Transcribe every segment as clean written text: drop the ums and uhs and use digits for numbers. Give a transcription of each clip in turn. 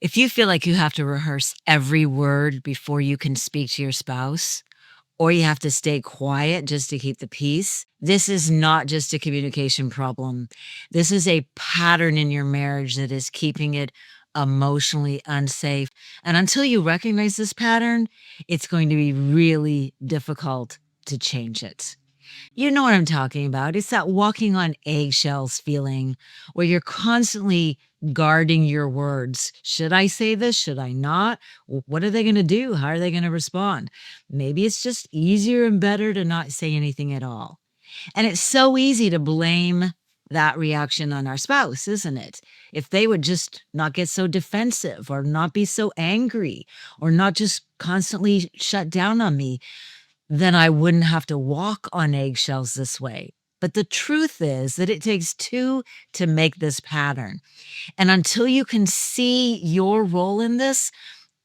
If you feel like you have to rehearse every word before you can speak to your spouse, or you have to stay quiet just to keep the peace, this is not just a communication problem. This is a pattern in your marriage that is keeping it emotionally unsafe. And until you recognize this pattern, it's going to be really difficult to change it. You know what I'm talking about. It's that walking on eggshells feeling where you're constantly guarding your words. Should I say this? Should I not? What are they going to do? How are they going to respond? Maybe it's just easier and better to not say anything at all. And it's so easy to blame that reaction on our spouse, isn't it? If they would just not get so defensive or not be so angry or not just constantly shut down on me, then I wouldn't have to walk on eggshells this way. But the truth is that it takes two to make this pattern. And until you can see your role in this,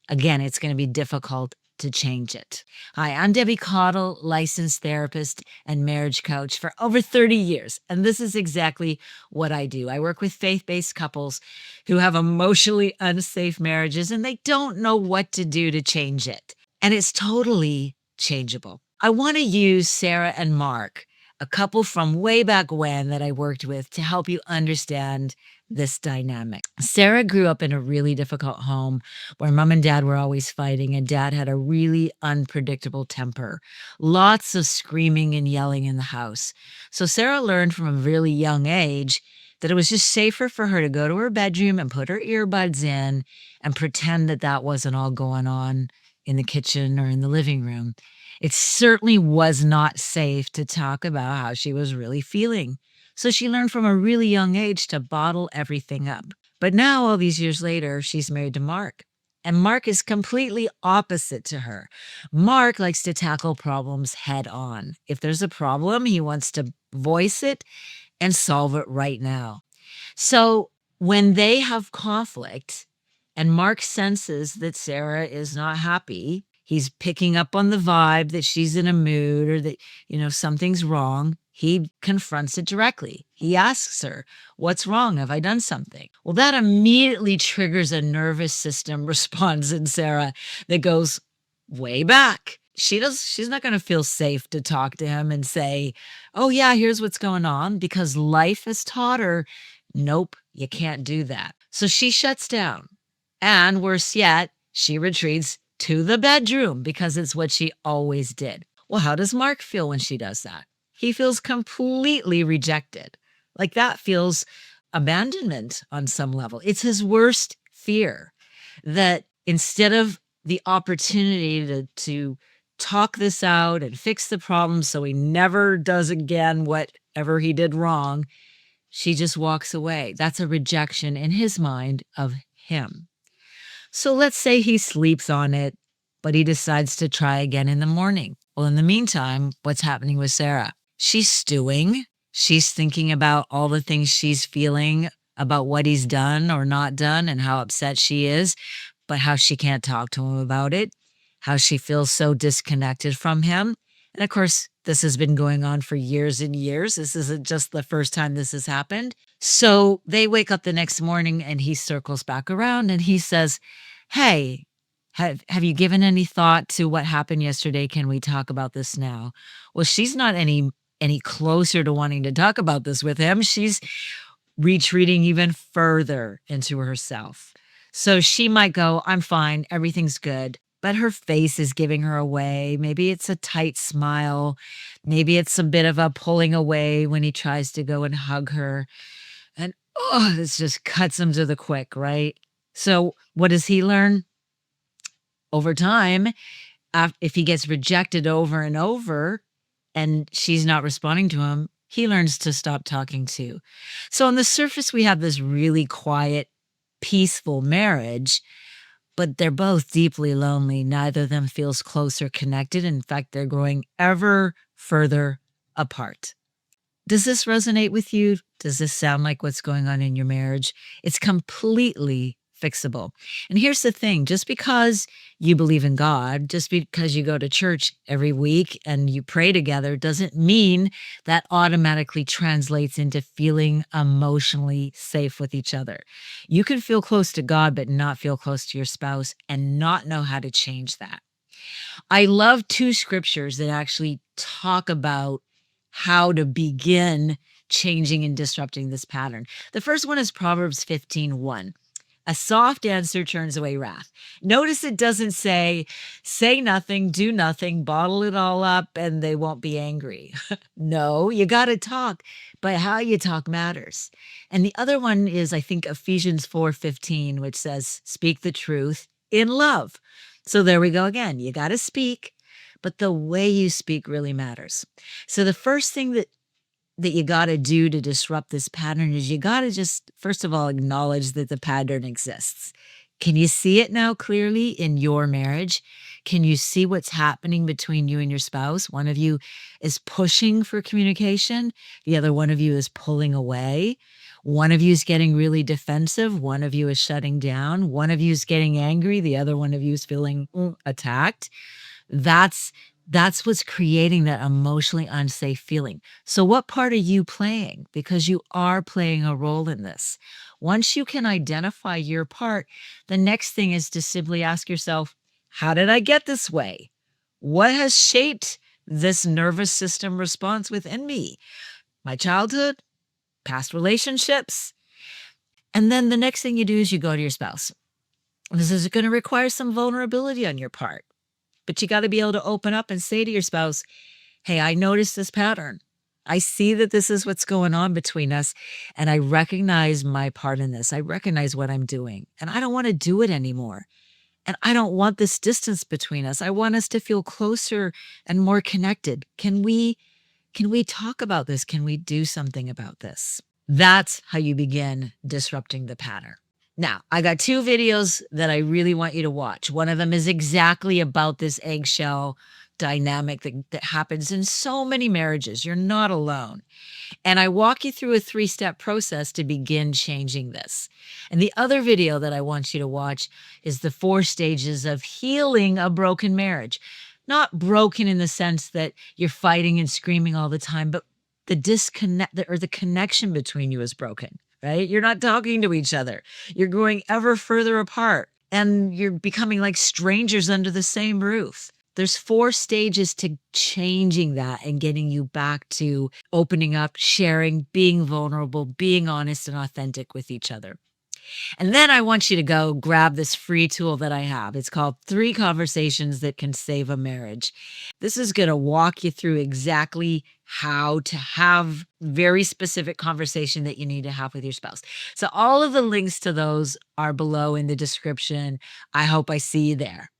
again, it's going to be difficult to change it. Hi, I'm Debbie Caudle, licensed therapist and marriage coach for over 30 years. And this is exactly what I do. I work with faith-based couples who have emotionally unsafe marriages and they don't know what to do to change it. And it's totally changeable. I want to use Sarah and Mark, a couple from way back when that I worked with, to help you understand this dynamic. Sarah grew up in a really difficult home where mom and dad were always fighting, and dad had a really unpredictable temper. Lots of screaming and yelling in the house. So Sarah learned from a really young age that it was just safer for her to go to her bedroom and put her earbuds in and pretend that that wasn't all going on in the kitchen or in the living room. It certainly was not safe to talk about how she was really feeling. So she learned from a really young age to bottle everything up. But now, all these years later, she's married to Mark. And Mark is completely opposite to her. Mark likes to tackle problems head on. If there's a problem, he wants to voice it and solve it right now. So when they have conflict and Mark senses that Sarah is not happy, he's picking up on the vibe that she's in a mood or that, something's wrong. He confronts it directly. He asks her, "What's wrong? Have I done something?" Well, that immediately triggers a nervous system response in Sarah that goes way back. She's not going to feel safe to talk to him and say, "Oh yeah, here's what's going on," because life has taught her, nope, you can't do that. So she shuts down. And worse yet, she retreats to the bedroom because it's what she always did. Well, how does Mark feel when she does that? He feels completely rejected. Like that feels abandonment on some level. It's his worst fear that instead of the opportunity to talk this out and fix the problem so he never does again whatever he did wrong, she just walks away. That's a rejection in his mind of him. So let's say he sleeps on it, but he decides to try again in the morning. Well, in the meantime, what's happening with Sarah? She's stewing. She's thinking about all the things she's feeling about what he's done or not done and how upset she is, but how she can't talk to him about it, how she feels so disconnected from him. And of course, this has been going on for years and years. This isn't just the first time this has happened. So they wake up the next morning and he circles back around and he says, "Hey, have you given any thought to what happened yesterday? Can we talk about this now?" Well, she's not any closer to wanting to talk about this with him. She's retreating even further into herself. So she might go, "I'm fine, everything's good." But her face is giving her away. Maybe it's a tight smile. Maybe it's a bit of a pulling away when he tries to go and hug her. And this just cuts him to the quick, right? So what does he learn? Over time, if he gets rejected over and over and she's not responding to him, he learns to stop talking too. So on the surface, we have this really quiet, peaceful marriage, but they're both deeply lonely. Neither of them feels close or connected. In fact, they're growing ever further apart. Does this resonate with you? Does this sound like what's going on in your marriage? It's completely fixable. And here's the thing, just because you believe in God, just because you go to church every week and you pray together, doesn't mean that automatically translates into feeling emotionally safe with each other. You can feel close to God, but not feel close to your spouse and not know how to change that. I love two scriptures that actually talk about how to begin changing and disrupting this pattern. The first one is Proverbs 15:1. A soft answer turns away wrath. Notice it doesn't say nothing, do nothing, bottle it all up, and they won't be angry. No, you got to talk, but how you talk matters. And the other one is, I think, Ephesians 4:15, which says, speak the truth in love. So there we go again. You got to speak, but the way you speak really matters. So the first thing that you got to do to disrupt this pattern is you got to just, first of all, acknowledge that the pattern exists. Can you see it now clearly in your marriage? Can you see what's happening between you and your spouse? One of you is pushing for communication, the other one of you is pulling away. One of you is getting really defensive, one of you is shutting down, one of you is getting angry, the other one of you is feeling attacked. That's that's what's creating that emotionally unsafe feeling. So what part are you playing? Because you are playing a role in this. Once you can identify your part, the next thing is to simply ask yourself, how did I get this way? What has shaped this nervous system response within me? My childhood, past relationships. And then the next thing you do is you go to your spouse. This is going to require some vulnerability on your part. But you got to be able to open up and say to your spouse, hey, I noticed this pattern. I see that this is what's going on between us, and I recognize my part in this. I recognize what I'm doing, and I don't want to do it anymore. And I don't want this distance between us. I want us to feel closer and more connected. Can we talk about this? Can we do something about this? That's how you begin disrupting the pattern. Now, I got two videos that I really want you to watch. One of them is exactly about this eggshell dynamic that happens in so many marriages. You're not alone. And I walk you through a 3-step process to begin changing this. And the other video that I want you to watch is the 4 stages of healing a broken marriage. Not broken in the sense that you're fighting and screaming all the time, but the disconnect or the connection between you is broken, right? You're not talking to each other. You're growing ever further apart and you're becoming like strangers under the same roof. There's 4 stages to changing that and getting you back to opening up, sharing, being vulnerable, being honest and authentic with each other. And then I want you to go grab this free tool that I have. It's called 3 Conversations That Can Save a Marriage. This is going to walk you through exactly how to have very specific conversation that you need to have with your spouse. So all of the links to those are below in the description. I hope I see you there.